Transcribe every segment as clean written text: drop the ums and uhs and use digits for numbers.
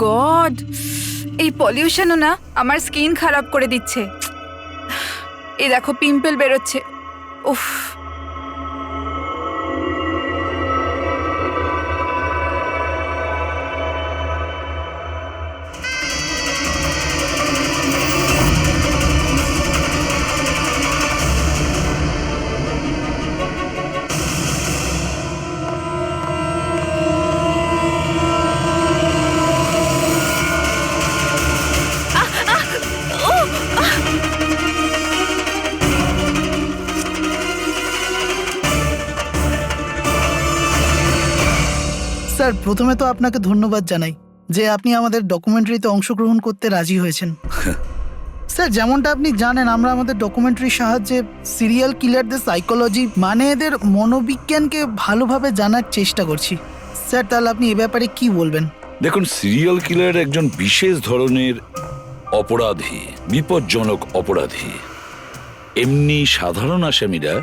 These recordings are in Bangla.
গড, এই পলিউশনও না আমার স্কিন খারাপ করে দিচ্ছে। এই দেখো পিম্পল বেরোচ্ছে। উফ। স্যার, প্রথমে তো আপনাকে ধন্যবাদ জানাই যে আপনি আমাদের ডকুমেন্টারিতে অংশগ্রহণ করতে রাজি হয়েছেন। স্যার, যেমনটা আপনি জানেন, আমরা আমাদের ডকুমেন্টারির সাহায্যে সিরিয়াল কিলারদের সাইকোলজি মানে এদের মনোবিজ্ঞানকে ভালোভাবে জানার চেষ্টা করছি। স্যার, তাহলে আপনি এ ব্যাপারে কি বলবেন? দেখুন, সিরিয়াল কিলার একজন বিশেষ ধরনের অপরাধী, বিপজ্জনক অপরাধী। এমনি সাধারণ আসামিরা,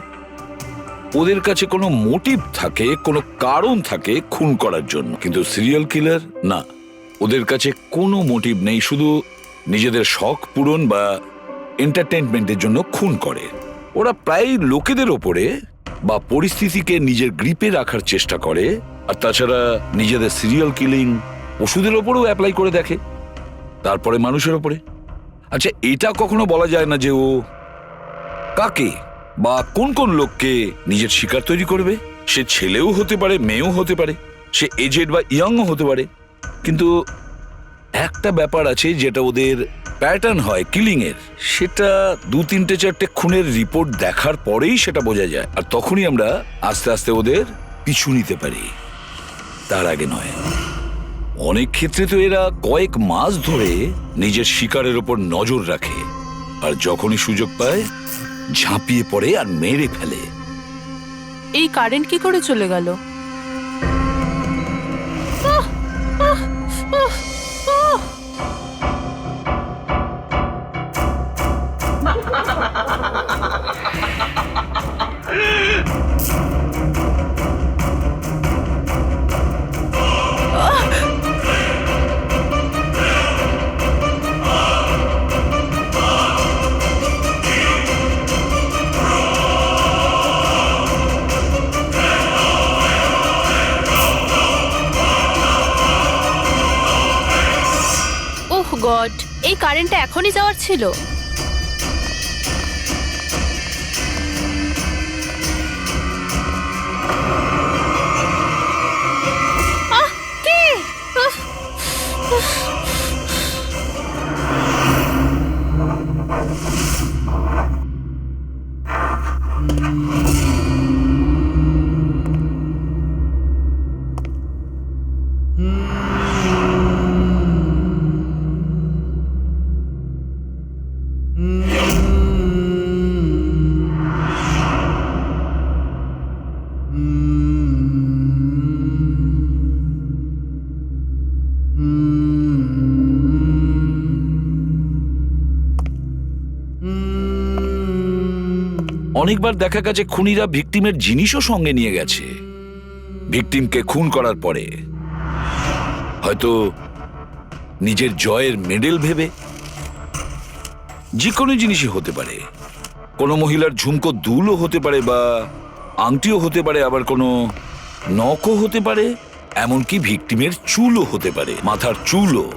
ওদের কাছে কোনো মোটিভ থাকে, কোনো কারণ থাকে খুন করার জন্য, কিন্তু সিরিয়াল কিলার না, ওদের কাছে কোনো মোটিভ নেই, শুধু নিজেদের শখ পূরণ বা এন্টারটেনমেন্টের জন্য খুন করে। ওরা প্রায় লোকেদের ওপরে বা পরিস্থিতিকে নিজের গ্রিপে রাখার চেষ্টা করে, আর তাছাড়া নিজেদের সিরিয়াল কিলিং পশুদের ওপরেও অ্যাপ্লাই করে দেখে, তারপরে মানুষের ওপরে। আচ্ছা, এটা কখনো বলা যায় না যে ও কাকে বা কোন কোন লোককে নিজের শিকার তৈরি করবে। সে ছেলেও হতে পারে, মেয়েও হতে পারে, সে এজেড বা ইয়াংও হতে পারে। কিন্তু একটা ব্যাপার আছে যেটা ওদের প্যাটার্ন হয় কিলিং এর, সেটা 2-3-4টে খুনের রিপোর্ট দেখার পরেই সেটা বোঝা যায়, আর তখনই আমরা আস্তে আস্তে ওদের পিছু নিতে পারি, তার আগে নয়। অনেক ক্ষেত্রে তো এরা কয়েক মাস ধরে নিজের শিকারের ওপর নজর রাখে, আর যখনই সুযোগ পায় ঝাঁপিয়ে পড়ে আর মেরে ফেলে। এই কারেন্ট কি করে চলে গেল? ওহ গড, এই কারেন্টটা এখনই যাওয়ার ছিল। কে? অনেকবার দেখা গেছে খুনিরা ভিকটিমের জিনিসও সঙ্গে নিয়ে গেছে। ভিকটিমকে খুন করার পরে হয়তো নিজের জয়ের মেডেল ভেবে, যে কোনো জিনিসই হতে পারে। কোনো মহিলার ঝুমকো দুলও হতে পারে, বা আংটিও হতে পারে, আবার কোনো নখও হতে পারে, এমনকি ভিকটিমের চুলও হতে পারে, মাথার চুলও।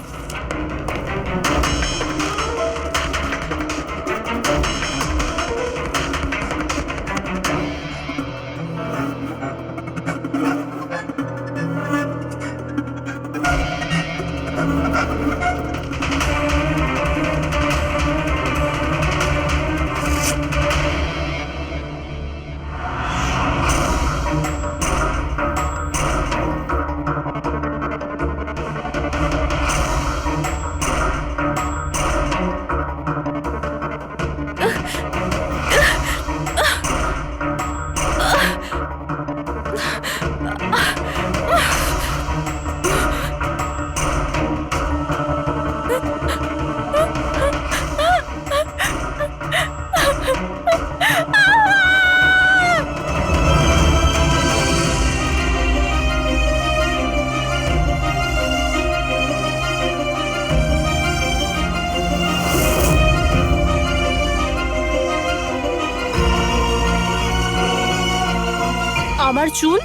আমার চুল?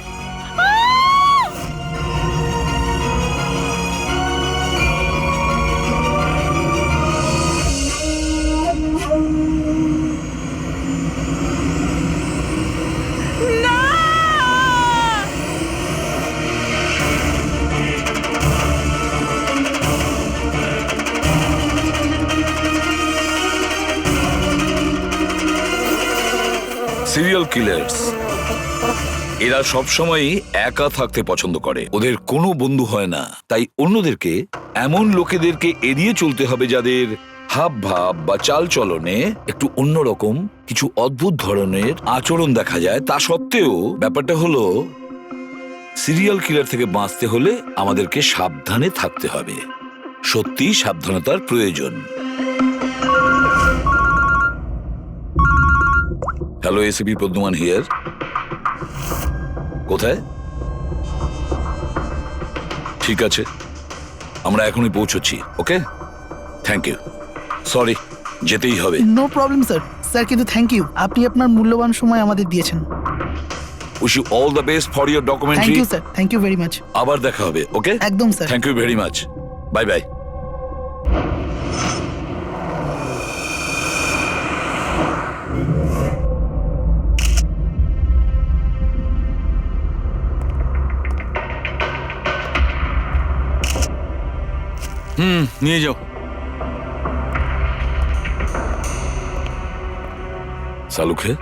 সিরিয়াল কিলার্স এরা সবসময়ই একা থাকতে পছন্দ করে, ওদের কোনো বন্ধু হয় না। তাই অন্যদেরকে, এমন লোকেদেরকে এড়িয়ে চলতে হবে যাদের হাব ভাব বা চাল চলনে একটু অন্যরকম কিছু অদ্ভুত ধরনের আচরণ দেখা যায়। তা সত্ত্বেও ব্যাপারটা হলো, সিরিয়াল কিলার থেকে বাঁচতে হলে আমাদেরকে সাবধানে থাকতে হবে। সত্যি সাবধানতার প্রয়োজন। Hello, ACP Padmaman here. কোথায়? ঠিক আছে, আমরা এখনই পৌঁছচ্ছি। Okay, thank you. সরি, যেতেই হবে। No problem sir. স্যার কিন্তু থ্যাংক ইউ, আপনি আপনার মূল্যবান সময় আমাদের দিয়েছেন। Wish you all the best for your thank documentary. You sir, thank you very much. আবার দেখা হবে। ওকে, একদম sir. Thank you very much. Bye bye. নিয়ে যাও। সালুখে,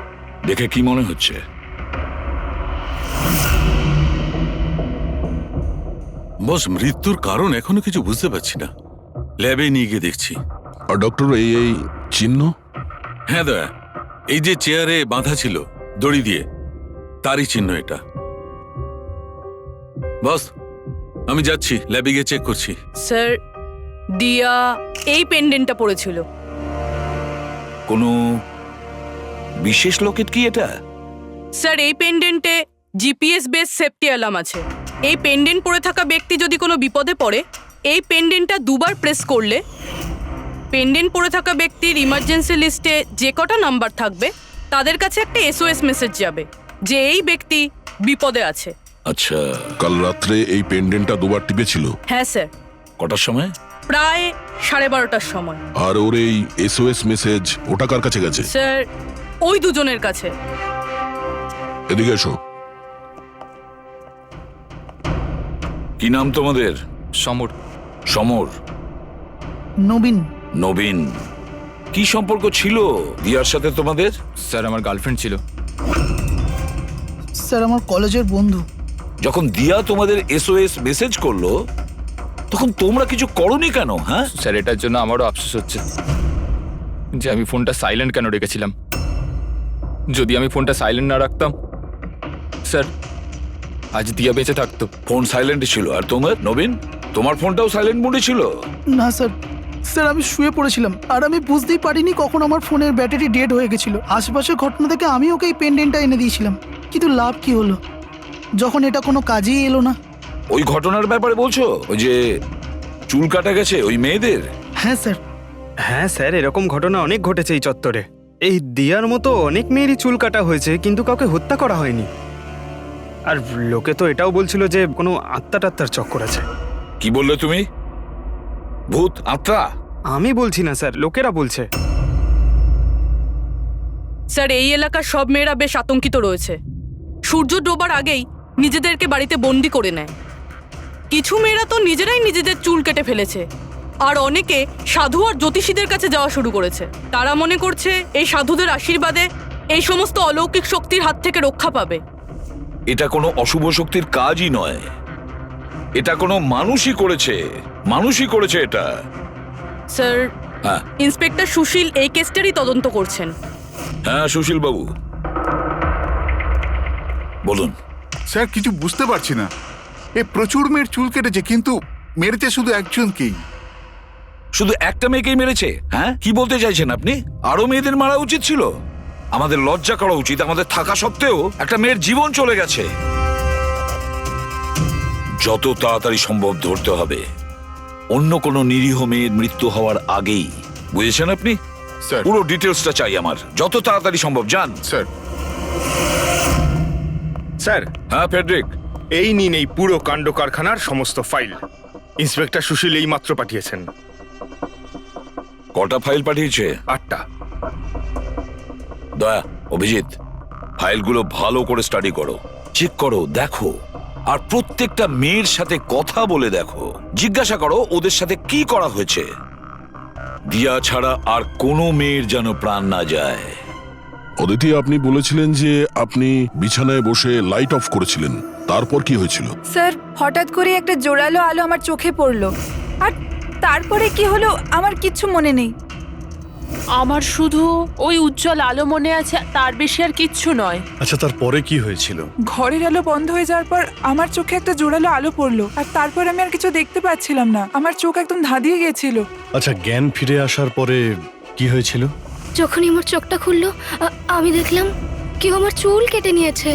দেখে কি মনে হচ্ছে? বস, মৃত্যুর কারণ এখনো কিছু বুঝতে পারছি না। ল্যাবে নিয়ে গিয়ে দেখছি। আর ডক্টর, এই চিহ্ন? হ্যাঁ দয়া, এই যে চেয়ারে বাঁধা ছিল দড়ি দিয়ে, তারই চিহ্ন এটা। বস, আমি যাচ্ছি, ল্যাবে গিয়ে চেক করছি। স্যার, দিয়া এই পেন্ডেন্টটা পড়েছিল। কোনো বিশেষ লকেট কি এটা? স্যার, এই পেন্ডেন্টে জিপিএস বেস সেফটি অ্যালার্ম আছে। এই পেন্ডেন্ট পরে থাকা ব্যক্তি যদি কোনো বিপদে পড়ে, এই পেন্ডেন্টটা দুবার প্রেস করলে পেন্ডেন্ট পরে থাকা ব্যক্তির ইমার্জেন্সি লিস্টে যে কটা নাম্বার থাকবে তাদের কাছে একটা এসওএস মেসেজ যাবে যে এই ব্যক্তি বিপদে আছে। আচ্ছা, কাল রাত্রে এই পেন্ডেন্টটা দুবার টিপেছিল। হ্যাঁ স্যার, কটার সময়? প্রায় 12:30টার সময়। আর ওর এই এসওএস মেসেজ ওটা কার কাছে গেছে? স্যার, ওই দুজনের কাছে। এদিকে এসো। কি নাম তোমাদের? সমর। সমর। নবীন। নবীন। কি সম্পর্ক ছিল দিয়ার সাথে তোমাদের? স্যার, আমার গার্লফ্রেন্ড ছিল। স্যার, আমার কলেজের বন্ধু। যখন দিয়া তোমাদের এসওএস মেসেজ করলো তখন তোমরা কিছু করনি কেন? হ্যাঁ স্যার, এটার জন্য আমারও আফসোস হচ্ছে যে আমি ফোনটা সাইলেন্ট কেন রেখেছিলাম। যদি আমি ফোনটা সাইলেন্ট না রাখতাম, স্যার, আজ দিয়া বেঁচে থাকতো। ফোন সাইলেন্ট ছিল। আর তোমার নবীন, তোমার ফোনটাও সাইলেন্ট মোডে ছিল? না স্যার, স্যার আমি শুয়ে পড়েছিলাম আর আমি বুঝতেই পারিনি কখন আমার ফোনের ব্যাটারি ডেড হয়ে গেছিল। আশেপাশের ঘটনা থেকে আমি ওকে এই পেন্ডেন্টটা এনে দিয়েছিলাম, কিন্তু লাভ কি হলো যখন এটা কোনো কাজেই এলো না। ওই ঘটনার ব্যাপারে বলছো? ওই যে চুল কাটা গেছে ওই মেয়েদের? হ্যাঁ স্যার। হ্যাঁ স্যার, এরকম ঘটনা অনেক ঘটেছে এই চত্বরে। এই দিয়ার মতো অনেক মেয়েরই চুল কাটা হয়েছে, কিন্তু কাউকে হত্যা করা হয়নি। আর লোকে তো এটাও বলছিল যে কোনো আত্মা টাত্মার চক্কর আছে। কি বললে তুমি? ভূত, আত্মা? আমি বলছি না স্যার, লোকেরা বলছে। স্যার, এই এলাকার সব মেয়েরা বেশ আতঙ্কিত রয়েছে। সূর্য ডোবার আগেই নিজেদেরকে বাড়িতে বন্দি করে নেয়। কিছু মেয়েরা তো নিজেরাই নিজেদের চুল কেটে ফেলেছে, আর অনেকে সাধু আর জ্যোতিষীদের কাছে যাওয়া শুরু করেছে। তারা মনে করছে এই সাধুদের আশীর্বাদে এই সমস্ত অলৌকিক শক্তির হাত থেকে রক্ষা পাবে। এটা কোনো অশুভ শক্তির কাজই নয়, এটা কোনো মানুষই করেছে। মানুষই করেছে এটা। স্যার, হ্যাঁ ইন্সপেক্টর সুশীল এই কেসটারই তদন্ত করছেন। হ্যাঁ, সুশীল বাবু বলুন। স্যার, কিছু বুঝতে পারছি না। এ প্রচুর মেয়ের চুল কেটেছে, কিন্তু মেরেছে শুধু একজনকেই। শুধু একটা মেয়েকেই মেরেছে? হ্যাঁ, কি বলতে চাইছেন আপনি? আরো মেয়েদের মারা উচিত ছিল? আমাদের লজ্জা করা উচিত। আমাদের থাকা সত্ত্বেও একটা মেয়ের জীবন চলে গেছে। যত তাড়াতাড়ি সম্ভব ধরতে হবে অন্য কোনো নিরীহ মেয়ের মৃত্যু হওয়ার আগেই। বুঝেছেন আপনি? স্যার। পুরো ডিটেলসটা চাই আমার, যত তাড়াতাড়ি সম্ভব। যান। স্যার। স্যার, হ্যাঁ ফেডরিক, এই নিন এই পুরো কাণ্ড কারখানার সমস্ত ফাইল। ইন্সপেক্টর সুশীল এই মাত্র পাঠিয়েছেন। কটা ফাইল পাঠিয়েছে? 8টা। দয়া, অভিজিৎ, ফাইলগুলো ভালো করে স্টাডি করো, চেক করো, দেখো, আর প্রত্যেকটা মেয়ের সাথে কথা বলে দেখো, জিজ্ঞাসা করো ওদের সাথে কি করা হয়েছে। দিয়া ছাড়া আর কোনো মেয়ের যেন প্রাণ না যায়। অদিতি, আপনি বলেছিলেন যে আপনি বিছানায় বসে লাইট অফ করেছিলেন, তারপর কি হয়েছিল? স্যার, হঠাৎ করে একটা জোরালো আলো আমার চোখে পড়লো, আর তারপরে কি হলো আমার কিচ্ছু মনে নেই। আমার শুধু ওই উজ্জ্বল আলো মনে আছে, তার বেশি আর কিচ্ছু নয়। আচ্ছা, তারপরে কি হয়েছিল? ঘরের আলো বন্ধ হয়ে যাওয়ার পর আমার চোখে একটা জোরালো আলো পড়লো, আর তারপর আমি আর কিছু দেখতে পাচ্ছিলাম না। আমার চোখ একদম ধাঁধিয়ে গিয়েছিল। আচ্ছা, জ্ঞান ফিরে আসার পরে কি হয়েছিল? যখনই আমার চোখটা খুললো আমি দেখলাম কেউ আমার চুল কেটে নিয়েছে।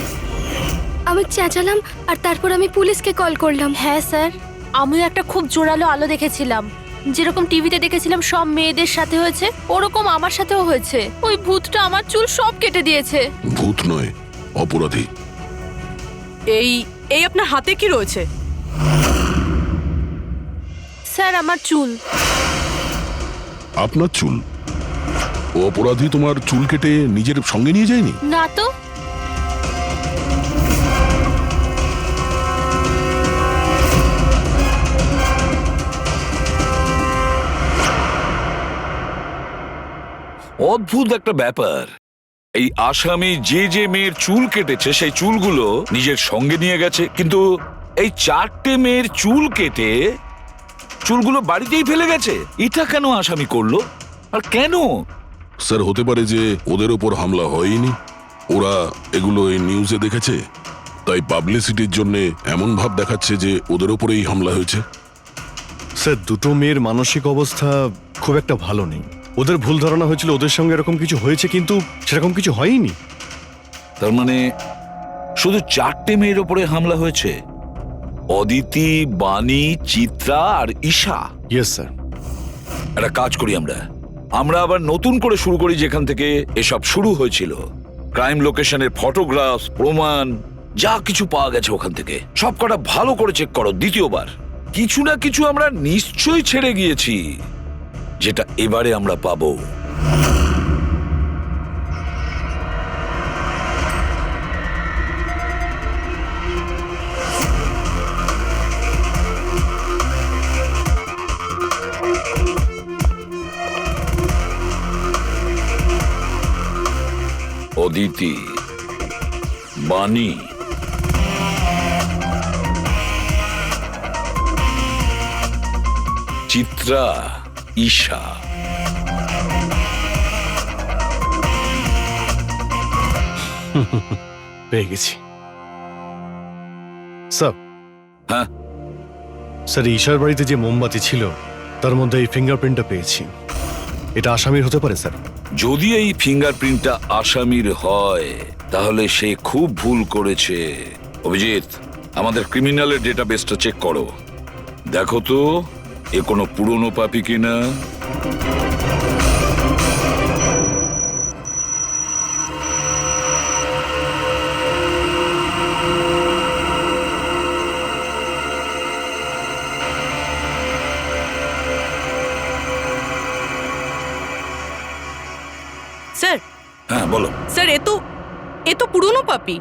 আমি চেঁচালাম আর তারপর আমি পুলিশকে কল করলাম। হ্যাঁ স্যার, আমিও একটা খুব জোরালো আলো দেখেছিলাম, যেরকম টিভিতে দেখেছিলাম সব মেয়েদের সাথে হয়েছে, ওরকম আমার সাথেও হয়েছে। ওই ভূতটা আমার চুল সব কেটে দিয়েছে। ভূত নয়, অপরাধী। এই এই আপনার হাতে কি রয়েছে? স্যার, আমার চুল। আপনার চুল? ও অপরাধী তোমার চুল কেটে নিজের সঙ্গে নিয়ে যায়নি? না তো। অদ্ভুত একটা ব্যাপার, এই আসামি যে যে মেয়ের চুল কেটেছে সেই চুলগুলো নিজের সঙ্গে নিয়ে গেছে, কিন্তু এই 4টে মেয়ের চুল কেটে চুলগুলো বাড়িতেই ফেলে গেছে। এটা কেন আসামি করলো, আর কেন? স্যার, হতে পারে যে ওদের ওপর হামলা হয়নি, ওরা এগুলো এই নিউজে দেখেছে, তাই পাবলিসিটির জন্য এমন ভাব দেখাচ্ছে যে ওদের ওপরেই হামলা হয়েছে। স্যার, দুটো মেয়ের মানসিক অবস্থা খুব একটা ভালো নেই। ওদের ভুল ধারণা হয়েছিল ওদের সঙ্গে এরকম কিছু হয়েছে, কিন্তু সেরকম কিছু হয়নি। তার মানে শুধু 4টে মেয়ের ওপরে হামলা হয়েছে? অদিতি, বাণী, চিত্রা আর ঈশা? Yes sir. একটা কাজ করি, আমরা আবার নতুন করে শুরু করি যেখান থেকে এসব শুরু হয়েছিল। ক্রাইম লোকেশনের ফটোগ্রাফ, প্রমাণ, যা কিছু পাওয়া গেছে ওখান থেকে সব কটা ভালো করে চেক করো দ্বিতীয়বার। কিছু না কিছু আমরা নিশ্চয়ই ছেড়ে গিয়েছি, যেটা এবারে আমরা পাবো। অদিতি, বাণী, চিত্রা, ঈশা। পেয়ে গেছি স্যার। হ্যাঁ স্যার, ঈশার বাড়িতে যে মোমবাতি ছিল তার মধ্যে এই ফিঙ্গারপ্রিন্টটা পেয়েছি। এটা আসামির হতে পারে স্যার। যদি এই ফিঙ্গারপ্রিন্টটা আসামির হয় তাহলে সে খুব ভুল করেছে। অভিজিৎ, আমাদের ক্রিমিনালের ডেটাবেসটা চেক করো, দেখো তো এ কোনো পুরনো পাপি কিনা। স্যার। হ্যাঁ বলো। স্যার, এ তো পুরনো পাপি,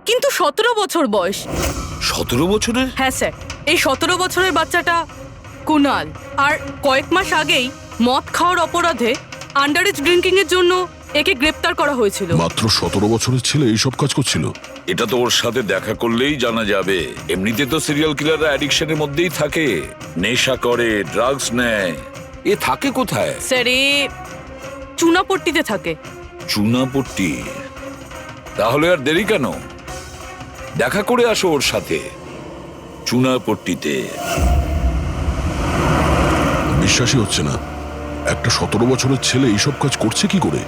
কিন্তু 17 বছর বয়স। 17 বছরের? হ্যাঁ স্যার, এই 17 বছরের বাচ্চাটা কুনাল, আর কয়েক মাস আগেই মদ খাওয়ার অপরাধে আন্ডারেজ ড্রিঙ্কিং এর জন্য একে গ্রেপ্তার করা হয়েছিল। মাত্র 17 বছরের ছেলে এইসব কাজ করছিল? এটা তো ওর সাথে দেখা করলেই জানা যাবে। এমনিতে তো সিরিয়াল কিলাররা অ্যাডিকশনের মধ্যেই থাকে, নেশা করে, ড্রাগস নেয়। এ থাকে কোথায়? স্যার, এ চুনাপট্টিতে থাকে। চুনাপট্টি? তাহলে আর দেরি কেন, দেখা করে আসো ওর সাথে চুনাপট্টিতে। বিশ্বাসই হচ্ছে না, একটা 17 বছরের ছেলে এইসব কাজ করছে কি করে?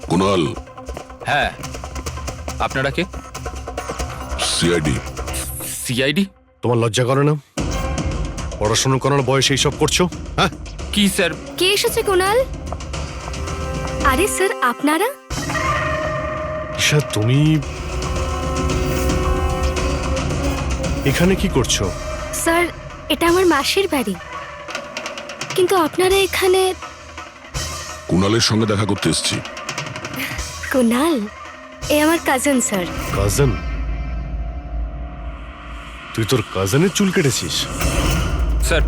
কুনাল। হ্যাঁ, আপনারা কে? সিআইডি। সিআইডি? তোমার লজ্জা করে না? পড়াশোনা করার বয়সে এইসব করছো? হ্যাঁ, কি স্যার? কে এসেছে কুনাল? আরে স্যার আপনারা? ঈশা তুমি এখানে কি করছো? স্যার এটা আমার মাসির বাড়ি, কিন্তু আপনারা এখানে? কুণালের সঙ্গে দেখা করতে এসেছি। কুনাল এ আমার কাজিন স্যার। কাজন? তুই তোর কাজনের চুল কেটেছিস? স্যার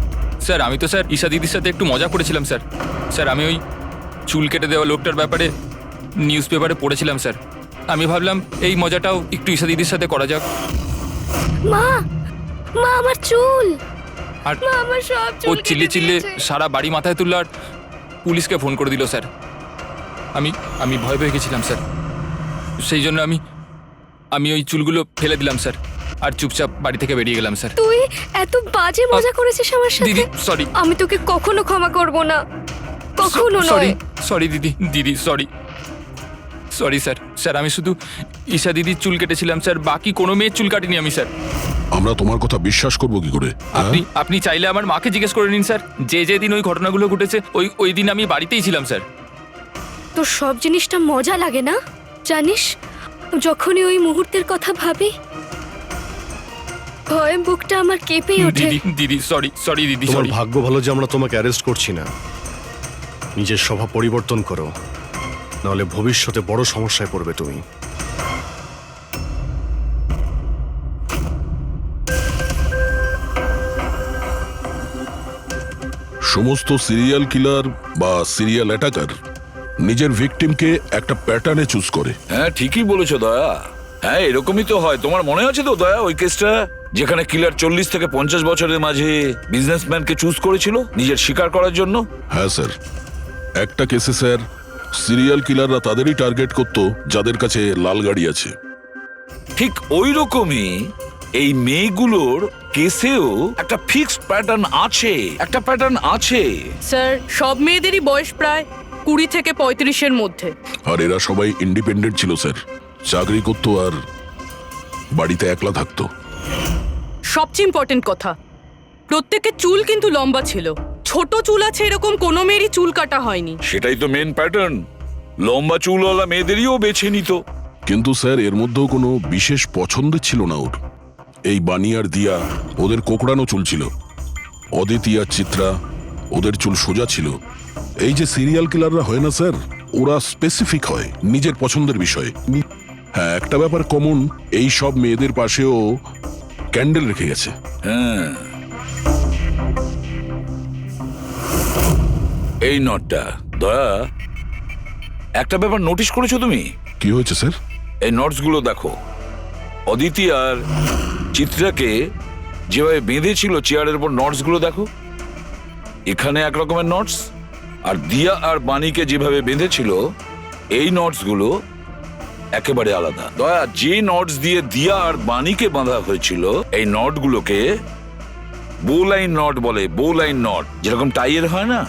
স্যার আমি তো স্যার ঈশা দিদির সাথে একটু মজা করেছিলাম স্যার। স্যার আমি ওই চুল কেটে দেওয়া লোকটার ব্যাপারে নিউজ পেপারে পড়েছিলাম স্যার। আমি ভাবলাম এই মজাটাও একটু ঈশা দিদির সাথে করা যাক। মা, মা আমার চুল, আর মা আমার সব ও চুল চিল্লে কেটে চিল্লে দিয়েছে। সারা বাড়ি মাথায় তুললো আর পুলিশকে ফোন করে দিল স্যার। আমি ভয় পেয়ে গেছিলাম স্যার। সেই জন্য আমি ওই চুলগুলো ফেলে দিলাম স্যার, আর চুপচাপ বাড়ি থেকে বেরিয়ে গেলাম স্যার। তুই এত বাজে মজা করেছিস আমার সাথে। দিদি সরি। আমি তোকে কখনো ক্ষমা করব না, কখনো সরি নয়। সরি দিদি সরি সরি স্যার। স্যার আমি শুধু ঈশা দিদির চুল কেটেছিলাম স্যার, বাকি কোনো মেয়ের চুল কাটিনি আমি স্যার। আমরা তোমার কথা বিশ্বাস করবো কি করে? আপনি চাইলে আমার মাকে জিজ্ঞেস করে নিন স্যার। যে দিন ওই ঘটনাগুলো ঘটেছে ওই দিন আমি বাড়িতেই ছিলাম স্যার। তোর সব জিনিসটা মজা লাগে না জানিস? যখনই ওই মুহূর্তের কথা ভাবি ভয়ে বুকটা আমার কেঁপে ওঠে। দিদি সরি দিদি তোমার সরি। ভাগ্য ভালো যে আমরা তোমাকে অ্যারেস্ট করছি না। নিজের স্বভাব পরিবর্তন করো, নাহলে ভবিষ্যতে বড় সমস্যায় পড়বে তুমি। সমস্ত সিরিয়াল কিলার বা সিরিয়াল অ্যাটাকার নিজের ভিকটিমকে একটা প্যাটার্নে চুজ করে। হ্যাঁ ঠিকই বলেছো দয়া। হ্যাঁ এরকমই তো হয়। তোমার মনে আছে তো দয়া ওই কেসটা, যেখানে কিলার 40 থেকে 50 বছরের মাঝে বিজনেসম্যানকে চুজ করেছিল নিজের শিকার করার জন্য? হ্যাঁ স্যার, একটা কেসে স্যার সিরিয়াল কিলাররা তাদেরই টার্গেট করত যাদের কাছে লাল গাড়ি আছে। ঠিক ওই রকমই এই মেয়েগুলোর কেসেও একটা ফিক্সড প্যাটার্ন আছে, একটা প্যাটার্ন আছে। স্যার সব মেয়েদেরই বয়স প্রায় 20 থেকে 35-এর মধ্যে। আর এরা সবাই ইন্ডিপেন্ডেন্ট ছিল স্যার, চাকরি করতো আর বাড়িতে একলা থাকতো। সবচেয়ে ইম্পর্টেন্ট কথা, প্রত্যেকের চুল কিন্তু লম্বা ছিল। ছোট চুল আছে এরকম কোনো মেয়েরই চুল কাটা হয়নি। সেটাই তো মেন প্যাটার্ন, লম্বা চুলওয়ালা মেয়েদেরইও বেছে নিত। কিন্তু স্যার এর মধ্যেও কোনো বিশেষ পছন্দের ছিল না ওর। এই বানি আর দিয়া ওদের কোকড়ানো চুল ছিল, অদিতি আর চিত্রা ওদের চুল সোজা ছিল। এই যে সিরিয়াল কিলাররা হয় না স্যার, ওরা স্পেসিফিক হয় নিজের পছন্দের বিষয়ে। হ্যাঁ একটা ব্যাপার কমন, এই সব মেয়েদের পাশেও ক্যান্ডেল রেখে গেছে। হ্যাঁ এই নটটা দয়া, একটা ব্যাপার নোটিশ করেছো তুমি? কি হয়েছে স্যার? এই নোটস গুলো দেখো। অদিতি আর চিত্রাকে যেভাবে বেঁধেছিল চেয়ারের উপর, নোটস গুলো দেখো। এখানে এক রকমের নোটস, আর দিয়া আর বাণীকে যেভাবে বেঁধেছিল এই নোটস গুলো একেবারে আলাদা। দয়া, যে নোটস দিয়ে দিয়া আর বাণীকে বাঁধা হয়েছিল এই নট গুলোকে বো লাইন নট বলে। বো লাইন নট যেরকম টাইয়ের হয় না,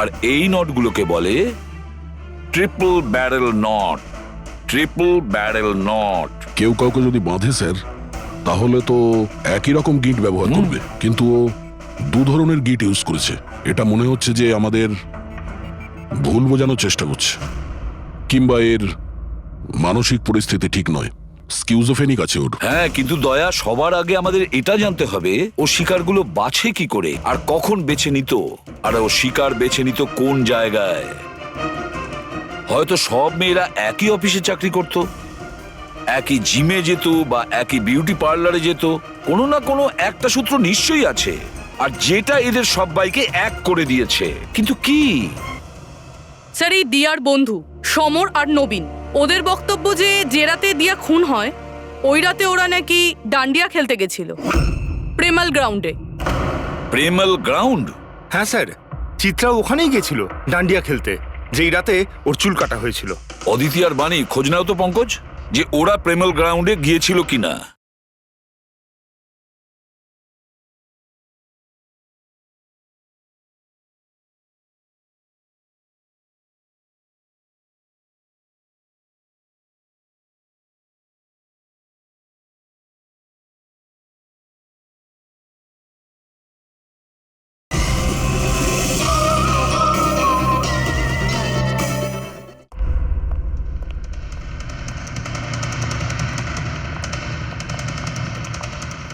আর এই নট গুলোকে বলে triple barrel not. Triple barrel not. কেউ কাউকে যদি বাঁধে স্যার, তাহলে তো একই রকম গিট ব্যবহার করবে, কিন্তু ও দু ধরনের গিট ইউজ করেছে। এটা মনে হচ্ছে যে আমাদের ভুল বোঝানোর চেষ্টা করছে, কিংবা এর মানসিক পরিস্থিতি ঠিক নয়, স্কিউজোফেনিক আছে ওর। হ্যাঁ কিন্তু দয়া, সবার আগে আমাদের এটা জানতে হবে ও শিকারগুলো বাছে কি করে আর কখন বেছে নিত, আর ও শিকার বেছে নিত কোন জায়গায়। হয়তো সব মেয়েরা একই অফিসে চাকরি করত, একই জিমে যেত বা একই বিউটি পার্লারে যেত। কোনো না কোনো একটা সূত্র নিশ্চয়ই আছে, আর যেটা এদের সবাইকে এক করে দিয়েছে। কিন্তু কি? স্যার এই দিয়ার বন্ধু সমর আর নবীন, ওদের বক্তব্য যে রাতে দিয়া খুন হয় ওই রাতে ওরা নাকি ডান্ডিয়া খেলতে গেছিল প্রেমাল গ্রাউন্ডে। প্রেমাল গ্রাউন্ড? হ্যাঁ স্যার, চিত্রা ওখানেই গেছিল ডান্ডিয়া খেলতে, যেই রাতে ওর চুল কাটা হয়েছিল। অদিতি আর বাণী, খোঁজ নাও তো পঙ্কজ যে ওরা প্রেমাল গ্রাউন্ডে গিয়েছিল কিনা।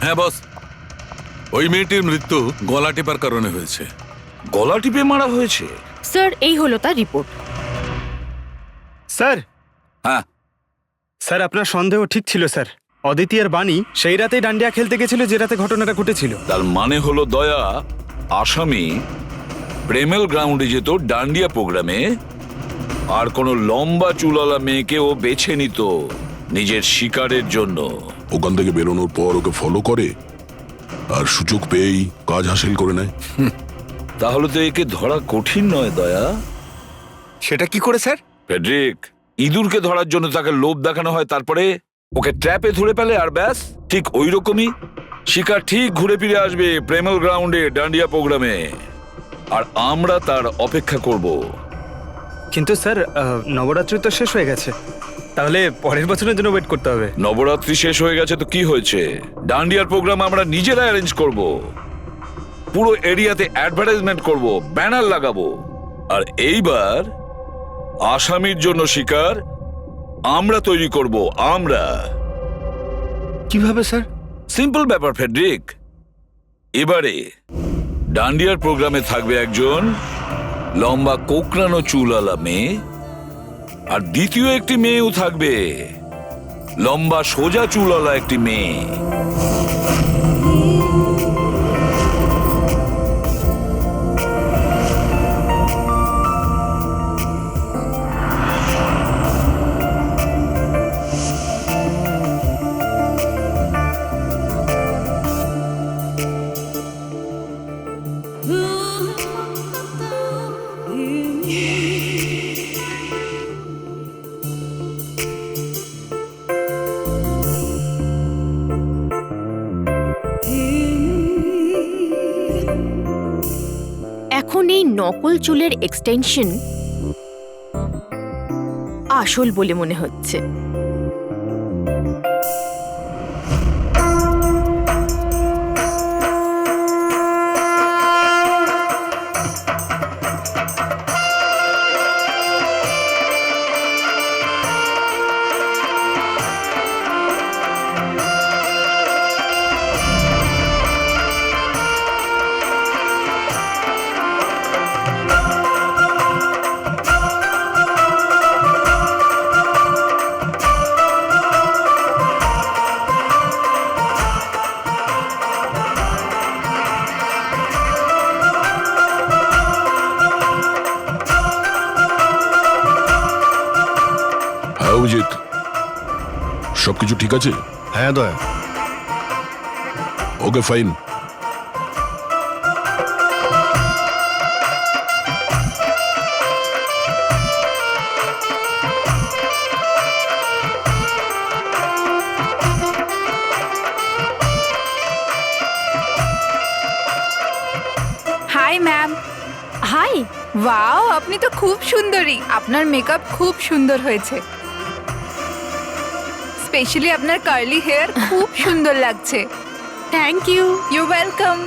হ্যাঁ বস, ওই মেয়েটির মৃত্যু গলা টেপার কারণে হয়েছে। গলা টিপে মারা হয়েছে? স্যার এই হলো তার রিপোর্ট। স্যার, হ্যাঁ স্যার আপনার সন্দেহ ঠিক ছিল স্যার। অদিতি আর বাণী সেই রাতেই ডান্ডিয়া খেলতে গেছিল যে রাতে ঘটনাটা ঘটেছিল। তার মানে হলো দয়া, আসামি প্রেমেল গ্রাউন্ডে যেত ডান্ডিয়া প্রোগ্রামে, আর কোনো লম্বা চুলালা মেয়েকে ও বেছে নিত নিজের শিকারের জন্য। ওখান থেকে বেরোনোর পর ওকে ফলো করে আর সুযোগ পেয়েই কাজ হাসিল করে নেয়। তাহলে তো একে ধরা কঠিন নয় দয়া। সেটা কি করে স্যার? ফেডরিক, ইঁদুরকে ধরার জন্য তাকে লোভ দেখানো হয়, তারপরে ওকে ট্র্যাপে ধরে ফেলে, আর ব্যাস ঠিক ওই রকমই শিকার ঠিক ঘুরে ফিরে আসবে প্রেমেল গ্রাউন্ডে ডান্ডিয়া প্রোগ্রামে, আর আমরা তার অপেক্ষা করব। কিন্তু স্যার নবরাত্রি তো শেষ হয়ে গেছে, তাহলে পরের বছরের জন্য ওয়েট করতে হবে। নবরাত্রি শেষ হয়ে গেছে তো কি হয়েছে, ডান্ডিয়ার প্রোগ্রাম আমরা নিজেরা অ্যারেঞ্জ করব, পুরো এরিয়াতে অ্যাডভার্টাইজমেন্ট করব, ব্যানার লাগাবো, আর এইবার আসামির জন্য শিকার আমরা তৈরি করব। আমরা কিভাবে স্যার? সিম্পল ব্যাপার ফেডরিক। এবারে ডান্ডিয়ার প্রোগ্রামে থাকবে একজন লম্বা কোকড়ানো চুলালা মেয়ে, আর দ্বিতীয় একটি মেয়েও থাকবে, লম্বা সোজা চুলালা একটি মেয়ে। এখন এই নকল চুলের এক্সটেনশন আসল বলে মনে হচ্ছে। হ্যাঁ অভিজিৎ, সবকিছু ঠিক আছে? হ্যাঁ দয়া। Okay fine. Hi ma'am. Hi. Wow, আপনি তো খুব সুন্দরী। আপনার মেকআপ খুব সুন্দর হয়েছে, স্পেশালি আপনার কার্লি হেয়ার খুব সুন্দর লাগছে। Thank you. You welcome.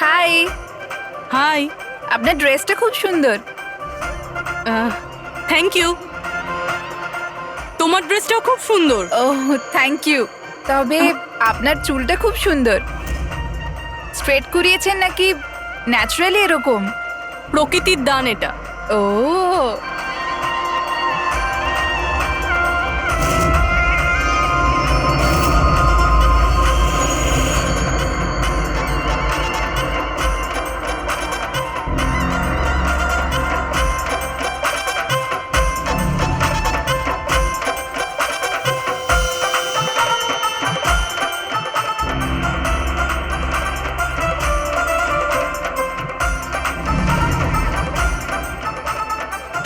Hi. Hi. আপনার ড্রেসটা খুব সুন্দর। Thank you. তোমার ড্রেসটাও খুব সুন্দর। Oh thank you. তবে আপনার চুলটা খুব সুন্দর। স্ট্রেট করিয়েছেন নাকি ন্যাচারালি এরকম? প্রকৃতির দান এটা। ও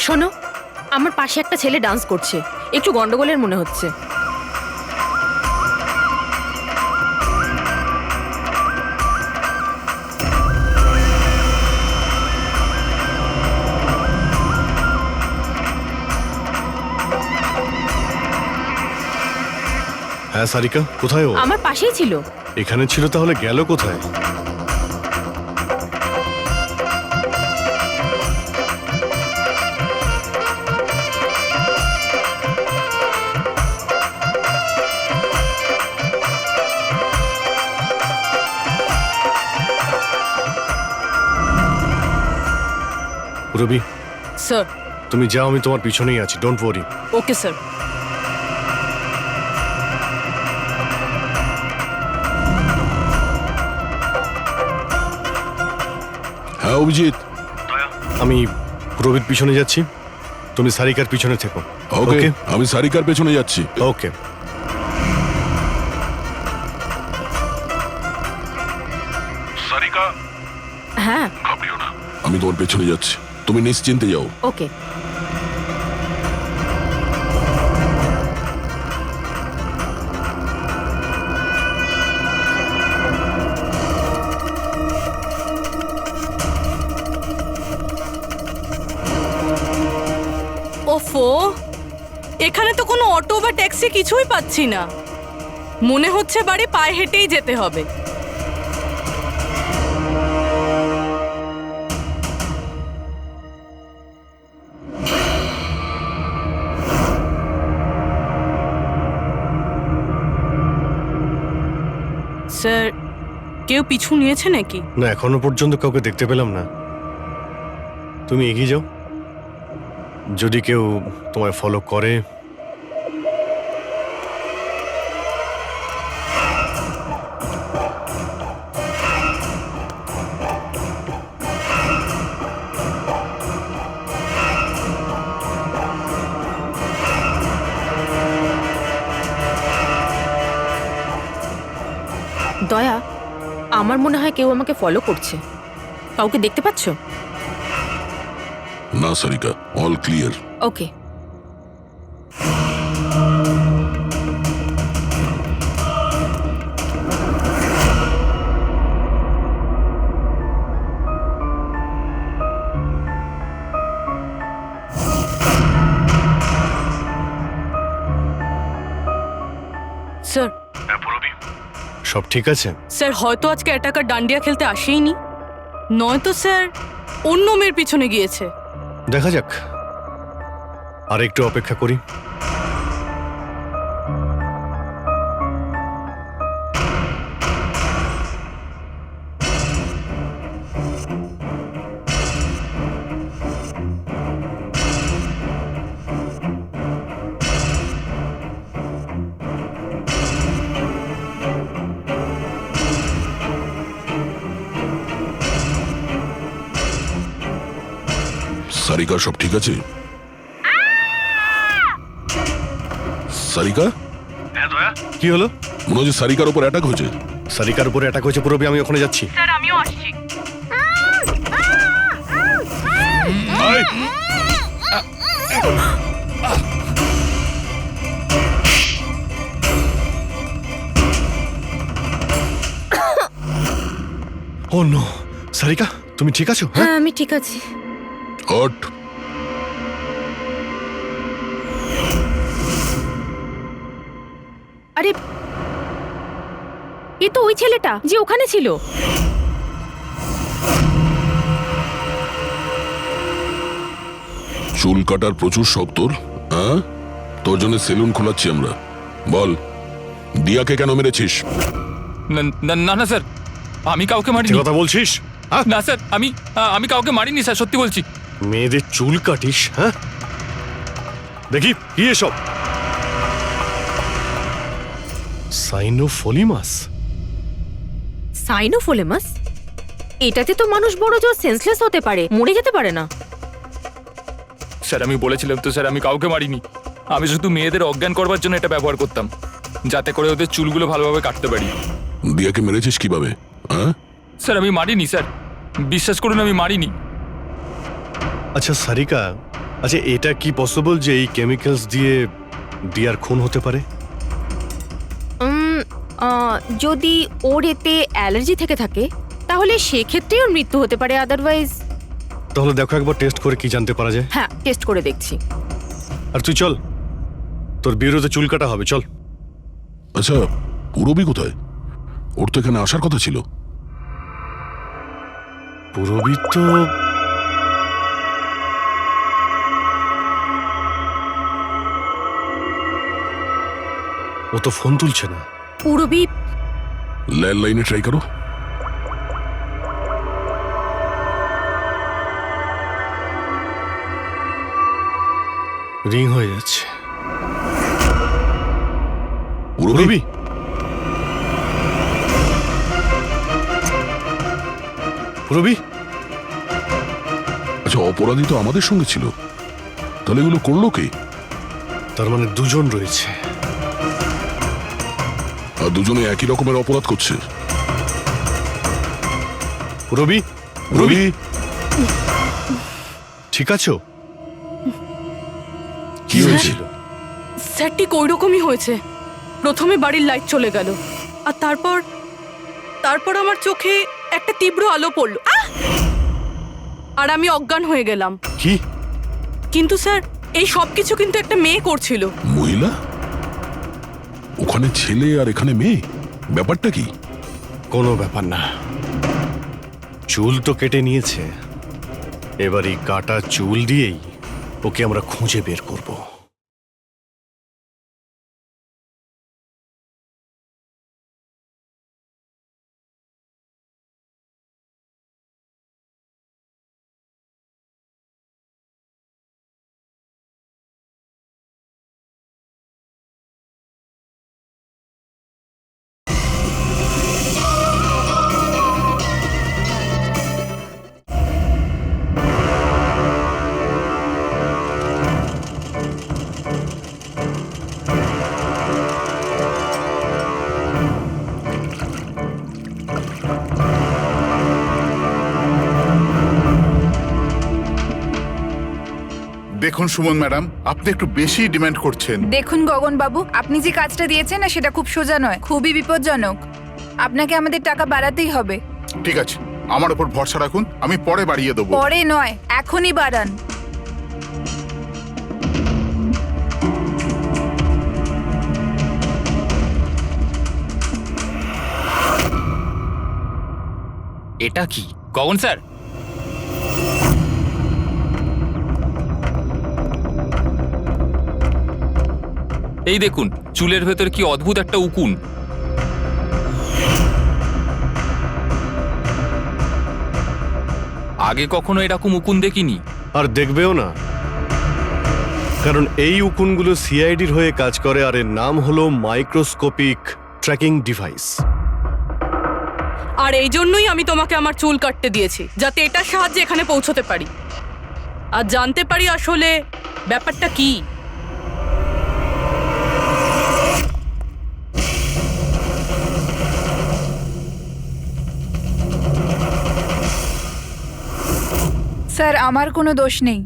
শোনো, আমার পাশে একটা ছেলে ডান্স করছে, একটু গন্ডগোলের মনে হচ্ছে। হ্যাঁ সারিকা, কোথায় ও? আমার পাশেই ছিল। এখানে ছিল তাহলে গেল কোথায়? রবি, স্যার। তুমি যাও, আমি তোমার পিছনেই আছি, ডোন্ট ওয়ারি। Okay sir. হ্যাঁ অভিজিৎ, আমি রবির পিছনে যাচ্ছি, তুমি সারিকার পিছনে থেকো। ওকে, আমি সারিকার পেছনে যাচ্ছি। ওকে। সারিকা, হ্যাঁ ঘাবড়িও না, আমি তোমার পেছনে যাচ্ছি, তুমি নিশ্চিন্তে যাও। ওকে। ওফো, এখানে তো কোনো অটো বা ট্যাক্সি কিছুই পাচ্ছি না। মনে হচ্ছে বাড়ি পায়ে হেঁটেই যেতে হবে। স্যার, কেউ পিছু নিয়েছে নাকি? না, এখনো পর্যন্ত কাউকে দেখতে পেলাম না। তুমি এগিয়ে যাও, যদি কেউ তোমায় ফলো করে। দয়া, আমার মনে হয় কেউ আমাকে ফলো করছে। কাউকে দেখতে পাচ্ছ? না সারিকা, অল ক্লিয়ার। ওকে। স্যার। সব ঠিক আছে? স্যার, হয়তো আজকে অ্যাটাকার ডান্ডিয়া খেলতে আসেইনি, নয়তো স্যার অন্য মেয়ের পিছনে গিয়েছে। দেখা যাক, আর একটু অপেক্ষা করি। সারিকা, সব ঠিক আছে? সারিকা, কি হলো? মনে হচ্ছে সারিকার উপর অ্যাটাক হয়েছে। সারিকার উপরে অ্যাটাক হয়েছে পুরবি, আমি ওখানে যাচ্ছি। স্যার, আমিও আসছি। ও নো, সারিকা তুমি ঠিক আছো? হ্যাঁ আমি ঠিক আছি। হট। আরে, এ তো ওই ছেলেটা যে ওখানে ছিল। চুল কাটার প্রচুর শখ তোর, হ্যাঁ? তোর জন্য সেলুন খোলাচ্ছি আমরা। বল, দিয়াকে কেন মেরেছিস? না না না স্যার, আমি কাউকে মারিনি। কথা বলছিস? না স্যার, আমি কাউকে মারিনি স্যার, সত্যি বলছি। মেয়েদের চুল কাটিস? হ্যাঁ, দেখি কি এসব। সাইনোফোলিমাস? সাইনোফোলেমাস? এটাতে তো মানুষ বড় জোর সেন্সলেস হতে পারে, মরে যেতে পারে না। স্যার আমি বলেছিলাম তো স্যার, আমি কাউকে মারিনি। আমি শুধু মেয়েদের অজ্ঞান করবার জন্য এটা ব্যবহার করতাম, যাতে করে ওদের চুলগুলো ভালোভাবে কাটতে পারি। দিয়াকে মেরেছিস কিভাবে? হ্যাঁ স্যার আমি মারিনি স্যার, বিশ্বাস করুন আমি মারিনি। আচ্ছা সারিকা, আচ্ছা এটা কি পসিবল যে এই কেমিক্যালস দিয়ে দিয়ার খুন হতে পারে? যদি ওর এতে অ্যালার্জি থেকে থাকে তাহলে সেক্ষেত্রে ওর মৃত্যু হতে পারে, আদারওয়াইজ। তাহলে দেখো একবার টেস্ট করে কি জানতে পারা যায়। হ্যাঁ, টেস্ট করে দেখছি। আর তুই চল, তোর বিরুদ্ধে চুল কাটা হবে, চল। আচ্ছা, পুরবী কোথায়? ওর তো এখানে আসার কথা ছিল। পুরবী তো ও তো ফোন তুলছে না। পুরবী ল্যান্ডলাইনে ট্রাই করো। রিং হয়ে যাচ্ছে। পুরবী, পুরবী, আচ্ছা অপরাধী তো আমাদের সঙ্গে ছিল, তাহলে এগুলো করলো কে? তার মানে দুজন রয়েছে, আর দুজনে একই রকমের অপরাধ করছে। পুরবী, পুরবী, ঠিক আছো? কি স্যার? হয়েছিল? স্যার ঠিক ওই রকমই হয়েছে। প্রথমে বাড়ির লাইট চলে গেল, আর তারপর আমার চোখে একটা তীব্র আলো পড়লো, আর আমি অজ্ঞান হয়ে গেলাম। কি? কিন্তু স্যার এই সব কিছু কিন্তু একটা মেয়ে করছিল। মহিলা? ওখানে ছেলে আর এখানে মেয়ে, ব্যাপারটা কি? কোনো ব্যাপার না, চুল তো কেটে নিয়েছে, এবার এই কাটা চুল দিয়েই ওকে আমরা খুঁজে বের করব। দেখুন সুমন ম্যাডাম, আপনি একটু বেশি ডিমান্ড করছেন। দেখুন গগন বাবু, আপনি যে কাজটা দিয়েছেন না সেটা খুব সোজা নয়, খুবই বিপজ্জনক। আপনাকে আমাদের টাকা বাড়াতেই হবে। ঠিক আছে, আমার উপর ভরসা রাখুন, আমি পরে বাড়িয়ে দেবো। পরে নয়, এখনই বাড়ান। এটা কি গগন স্যার? এই দেখুন, চুলের ভেতর কি অদ্ভুত একটা উকুন। আগে কখনো এরকম উকুন দেখিনি। আর দেখবেও না, কারণ এই উকুনগুলো সিআইডির হয়ে কাজ করে, আর এর নাম হলো মাইক্রোস্কোপিক ট্র্যাকিং ডিভাইস। আর এই জন্যই আমি তোমাকে আমার চুল কাটতে দিয়েছি, যাতে এটার সাহায্যে এখানে পৌঁছতে পারি আর জানতে পারি আসলে ব্যাপারটা কি। স্যার আমার কোনো দোষ নেই,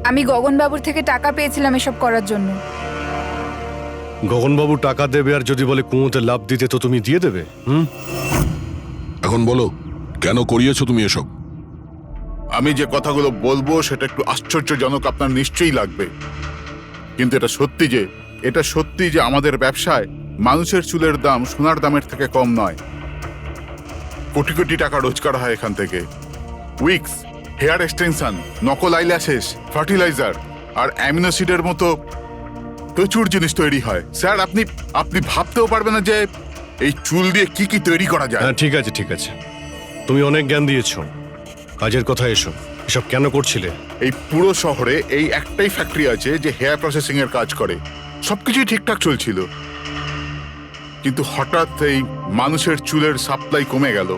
আমি গগনবাবুর থেকে টাকা পেয়েছিলাম এসব করার জন্য। গগনবাবু টাকা দেবে, আর যদি বলে কুঁয়োতে লাভ দিতে তো তুমি দিয়ে দেবে? এখন বলো, কেন করিয়েছো তুমি এসব? আমি যে কথাগুলো বলবো সেটা একটু আশ্চর্যজনক আপনার নিশ্চয়ই লাগবে, কিন্তু এটা সত্যি যে আমাদের ব্যবসায় মানুষের চুলের দাম সোনার দামের থেকে কম নয়। কোটি কোটি টাকা রোজগার হয় এখান থেকে। উইক্স, হেয়ার এক্সটেনশন, নকল আইল্যাশেস, ফার্টিলাইজার আর অ্যামিনোসিডের মতো প্রচুর জিনিস তৈরি হয়। স্যার আপনি ভাবতেও পারবেন না যে এই চুল দিয়ে কি কি তৈরি করা যায়। হ্যাঁ ঠিক আছে, ঠিক আছে, তুমি অনেক জ্ঞান দিয়েছো, কাজের কথা এসো। এসব কেন করছিলে? এই পুরো শহরে এই একটাই ফ্যাক্টরি আছে যে হেয়ার প্রসেসিং এর কাজ করে, সবকিছুই ঠিকঠাক চলছিল, কিন্তু হঠাৎ এই মানুষের চুলের সাপ্লাই কমে গেল।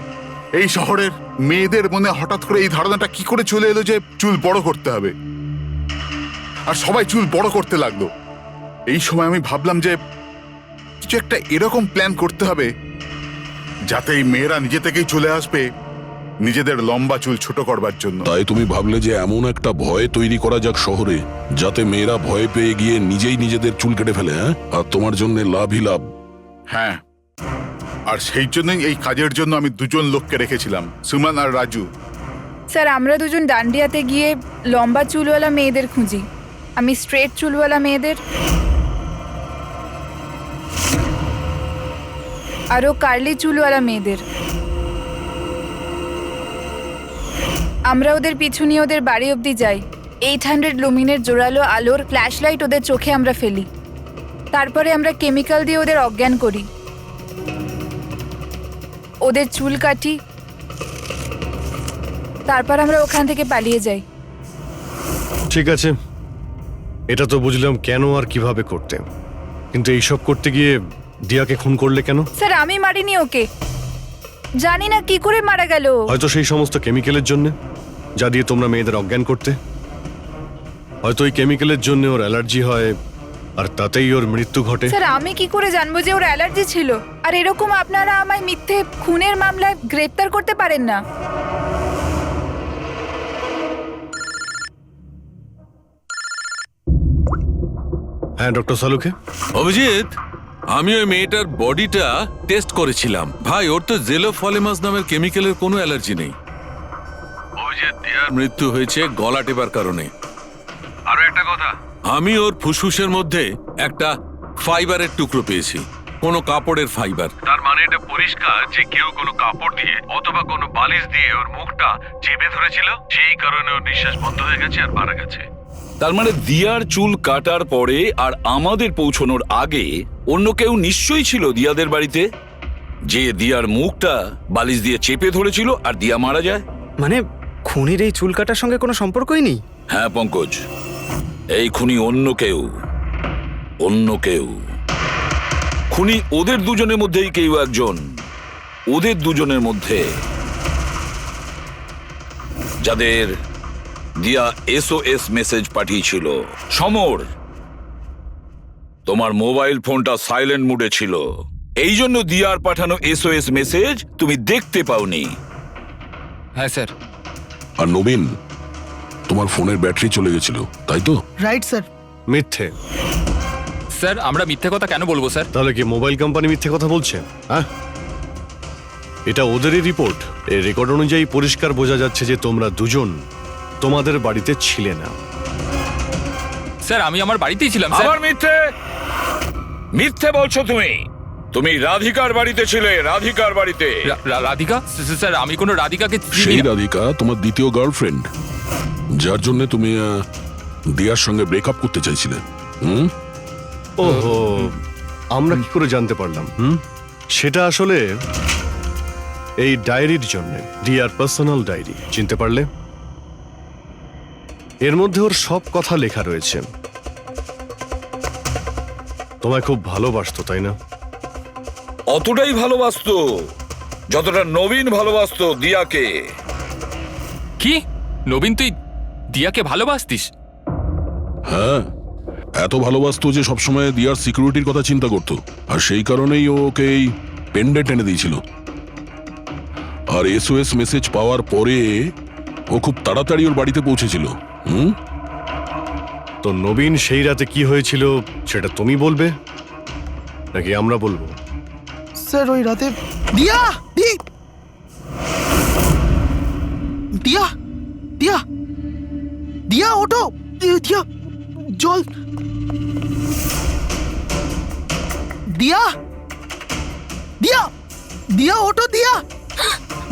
এই শহরের মেয়েদের মনে হঠাৎ করে এই ধারণাটা কি করে চলে এলো যে চুল বড় করতে হবে, আর সবাই চুল বড় করতে লাগলো। এই সময় আমি ভাবলাম যে কিছু একটা এরকম প্ল্যান করতে হবে যাতে এই মেয়েরা নিজে থেকেই চলে আসবে নিজেদের লম্বা চুল ছোট করবার জন্য। তাই তুমি ভাবলে যে এমন একটা ভয় তৈরি করা যাক শহরে, যাতে মেয়েরা ভয় পেয়ে গিয়ে নিজেই নিজেদের চুল কেটে ফেলে, হ্যাঁ? আর তোমার জন্য লাভই লাভ। হ্যাঁ, আর সেই জন্যই এই কাজের জন্য আমি দুজন লোককে রেখেছিলাম, সুমন আর রাজু। স্যার আমরা দুজন ডান্ডিয়াতে গিয়ে লম্বা চুলওয়ালা মেয়েদের খুঁজি, আমি স্ট্রেট চুলওয়ালা মেয়েদের। আরও কার্লি চুলওয়ালা মেয়েদের। আমরা ওদের পিছু নিয়ে ওদের বাড়ি অবধি যাই। 800 লুমিনের জোরালো আলোর ফ্ল্যাশ লাইট ওদের চোখে আমরা ফেলি। তারপরে আমরা কেমিক্যাল দিয়ে ওদের অজ্ঞান করি, ওদের চুল কাটি, তারপর আমরা ওখান থেকে পালিয়ে যাই। ঠিক আছে, এটা তো বুঝলাম কেন আর কিভাবে করতে, কিন্তু এইসব করতে গিয়ে দিয়াকে খুন করলে কেন? স্যার আমি মারিনি ওকে, জানি না কি করে মারা গেল। হয়তো সেই সমস্ত কেমিক্যালের জন্য যা দিয়ে তোমরা মেয়েদের অজ্ঞান করতে। হয়তো ওই কেমিক্যালের জন্য ওর অ্যালার্জি হয় আর তাতেই ওর মৃত্যু ঘটে। স্যার আমি কি করে জানবো যে ওর অ্যালার্জি ছিল? আর এরকম আপনারা আমায় মিথ্যে খুনের মামলায় গ্রেপ্তার করতে পারেন না। হ্যাঁ ডক্টর সালুকে। অভিজিৎ, আমি ওই মেয়েটার বডিটা টেস্ট করেছিলাম। ভাই, ওর তো জেলোফলেমাস নামের কেমিক্যালের কোনো অ্যালার্জি নেই। অভিজিৎ, দিয়ার মৃত্যু হয়েছে গলা টেপার কারণে। আরো একটা কথা, আমি ওর ফুসফুসের মধ্যে একটা ফাইবারের টুকরো পেয়েছি, কোনো কাপড়ের ফাইবার। তার মানে এটা পরিষ্কার যে কেউ কোনো কাপড় দিয়ে অথবা কোনো বালিশ দিয়ে ওর মুখটা চেপে ধরেছিল, সেই কারণে ওর নিঃশ্বাস বন্ধ হয়ে গেছে আর মারা গেছে। তার মানে দিয়ার চুল কাটার পরে আর আমাদের পৌঁছানোর আগে অন্য কেউ নিশ্চয়ই ছিল দিয়াদের বাড়িতে, যে দিয়ার মুখটা বালিশ দিয়ে চেপে ধরেছিল আর দিয়া মারা যায়। মানে খুনির এই চুল কাটার সঙ্গে কোনো সম্পর্কই নেই? হ্যাঁ পঙ্কজ, এই খুনি অন্য কেউ, অন্য কেউ। খুনি ওদের দুজনের মধ্যেই কেউ একজন, ওদের দুজনের মধ্যে যাদের দিয়া SOS মেসেজ পাঠিয়েছিল। সমর, তোমার মোবাইল ফোনটা সাইলেন্ট মুডে ছিল, এই জন্য দিয়ার পাঠানো SOS মেসেজ তুমি দেখতে পাওনি। হ্যাঁ স্যার। আর নবীন, তোমার ফোনের ব্যাটারি চলে গেছিল, তাই তো? Right sir. মিথ্যে। স্যার আমরা মিথ্যে কথা কেন বলবো স্যার? তাহলে কি মোবাইল কোম্পানি মিথ্যে কথা বলছে? হ্যাঁ, এটা ওদেরই রিপোর্ট। এই রেকর্ড অনুযায়ী পরিষ্কার বোঝা যাচ্ছে যে তোমরা দুজন তোমাদের বাড়িতে ছিলে না। স্যার আমি আমার বাড়িতেই ছিলাম স্যার। আবার মিথ্যে, মিথ্যে বলছো তুমি। তুমি রাধিকার বাড়িতে ছিলে, রাধিকার বাড়িতে। রাধিকা? স্যার আমি কোনো রাধিকাকে চিনি সেই না। রাধিকা তোমার দ্বিতীয় গার্লফ্রেন্ড, যার জন্য তুমি দিয়ার সঙ্গে ব্রেকআপ করতে চাইছিলে। ওহো, আমরা কি করে জানতে পারলাম? সেটা আসলে এই ডায়েরির জন্য, দিয়ার পার্সোনাল ডায়েরি। চিনতে পারলে? এর মধ্যে ওর সব কথা লেখা রয়েছে। তোমায় খুব ভালোবাসতো, তাই না? অতটাই ভালোবাসতো যতটা নবীন ভালোবাসতো দিয়াকে। কি? নবীন তুই দিয়াকে ভালোবাসতিস? হ্যাঁ, এত ভালোবাসতো যে সবসময় দিয়ার সিকিউরিটির কথা চিন্তা করতো, আর সেই কারণেই ও ওকে এই পেন্ডেন্ট এনে দিয়েছিল। আর SOS মেসেজ পাওয়ার পরে ও খুব তাড়াতাড়ি ওর বাড়িতে পৌঁছেছিল। তো নবীন সেই রাতে কি হয়েছিল সেটা তুমি বলবে নাকি আমরা বলবো? স্যার ওই রাতে দিয়া দিয়া দিয়া দিয়া ওঠো, দিয়া জল, দিয়া দিয়া দিয়া ওঠো, দিয়া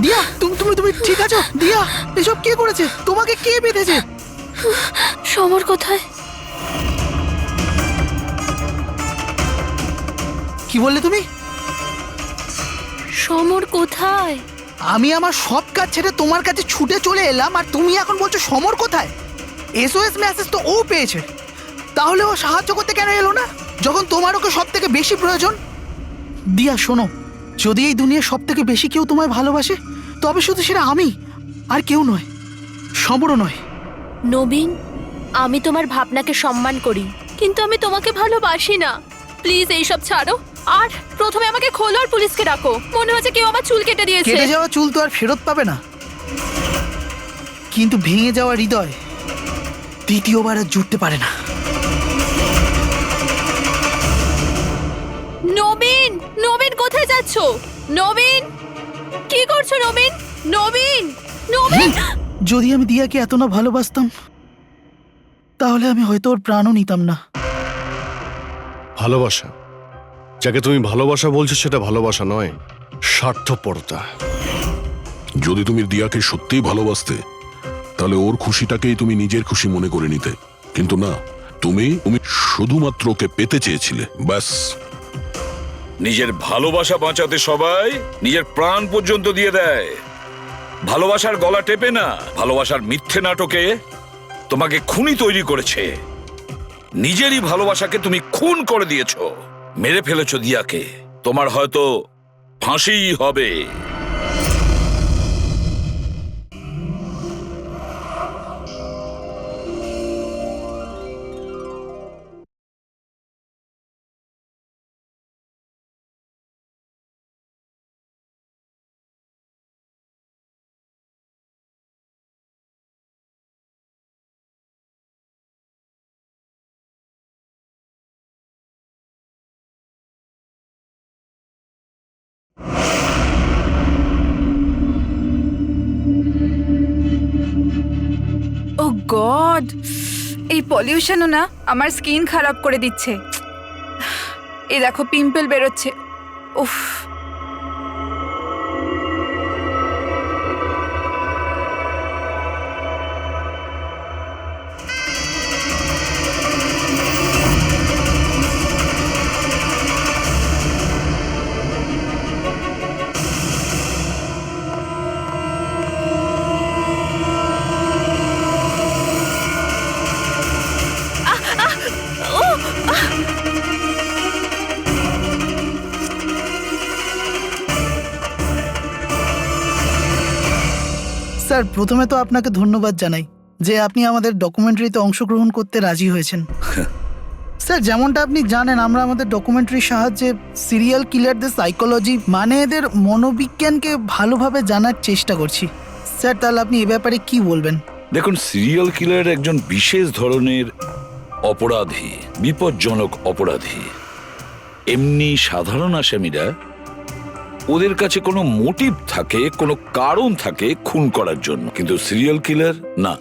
দিয়া তুমি তুমি তুমি ঠিক আছো? দিয়া এসব কে করেছে? তোমাকে কে বেঁধেছে? সমর কোথায়? কি বললে তুমি? সমর কোথায়? আমি আমার সব কাজ ছেড়ে তোমার কাছে ছুটে চলে এলাম, আর তুমি এখন বলছো সমর কোথায়? SOS মেসেজ তো ও পেয়েছে, তাহলে ও সাহায্য করতে কেন এলো না যখন তোমার ওকে সব থেকে বেশি প্রয়োজন? দিয়া শোনো, যদি এই দুনিয়ার সব থেকে বেশি কেউ তোমায় ভালোবাসে, তবে শুধু সেটা আমি, আর কেউ নয়, সমরও নয়। নবীন, আমি তোমার ভাবনাকে সম্মান করি, কিন্তু আমি তোমাকে ভালোবাসি না। প্লিজ এইসব ছাড়ো, আর প্রথমে আমাকে খোলো আর পুলিশকে ডাকো। মনে হচ্ছে কেউ আমার চুল কেটে দিয়েছে। কেটে যাওয়া চুল তো আর ফেরত পাবে না, কিন্তু ভেঙে যাওয়া হৃদয় দ্বিতীয়বার আর জুটতে পারে না। নবীন, নবীন কোথায় যাচ্ছ? নবীন, কি করছো নবীন? নবীন, নবীন! যদি আমি দিয়াকে এত না ভালোবাসতাম, তাহলে আমি হয়তো ওর প্রাণও নিতাম না। ভালোবাসা যাকে তুমি ভালোবাসা বলছো সেটা ভালোবাসা নয়, স্বার্থপরতা। যদি তুমি দিয়াকে সত্যিই ভালোবাসতে তাহলে ওর খুশিটাকেই তুমি নিজের খুশি মনে করে নিতে, কিন্তু না, তুমি শুধুমাত্র ওকে পেতে চেয়েছিলে, ব্যাস। নিজের ভালোবাসা বাঁচাতে সবাই নিজের প্রাণ পর্যন্ত দিয়ে দেয়। ভালোবাসার গলা টেপে না, ভালোবাসার মিথ্যে নাটকে তোমাকে খুনি তৈরি করেছে। নিজেরই ভালোবাসাকে তুমি খুন করে দিয়েছো, মেরে ফেলেছো দিয়াকে। তোমার হয়তো ফাঁসিই হবে। ও গড, এই পলিউশনও না আমার স্কিন খারাপ করে দিচ্ছে। এই দেখো পিম্পল বেরোচ্ছে। উফ। স্যার, প্রথমে তো আপনাকে ধন্যবাদ জানাই যে আপনি আমাদের ডকুমেন্টারিতে অংশগ্রহণ করতে রাজি হয়েছেন। স্যার, যেমনটা আপনি জানেন, আমরা আমাদের ডকুমেন্টারির সাহায্যে সিরিয়াল কিলারদের সাইকোলজি, মানে এদের মনোবিজ্ঞানকে ভালোভাবে জানার চেষ্টা করছি। স্যার, তাহলে আপনি এ ব্যাপারে কি বলবেন? দেখুন, সিরিয়াল কিলার একজন বিশেষ ধরনের অপরাধী, বিপজ্জনক অপরাধী। এমনি সাধারণ আসামিরা, ওদের কাছে কোনো মোটিভ থাকে, কোনো কারণ থাকে খুন করার জন্য, কিন্তু সিরিয়াল কিলার না,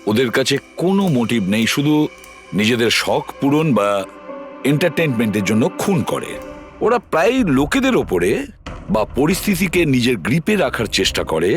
ওদের কাছে কোনো মোটিভ নেই, শুধু নিজেদের শখ পূরণ বা এন্টারটেইনমেন্টের জন্য খুন করে। ওরা প্রায় লোকেদের ওপরে বা পরিস্থিতিকে নিজের গ্রিপে রাখার চেষ্টা করে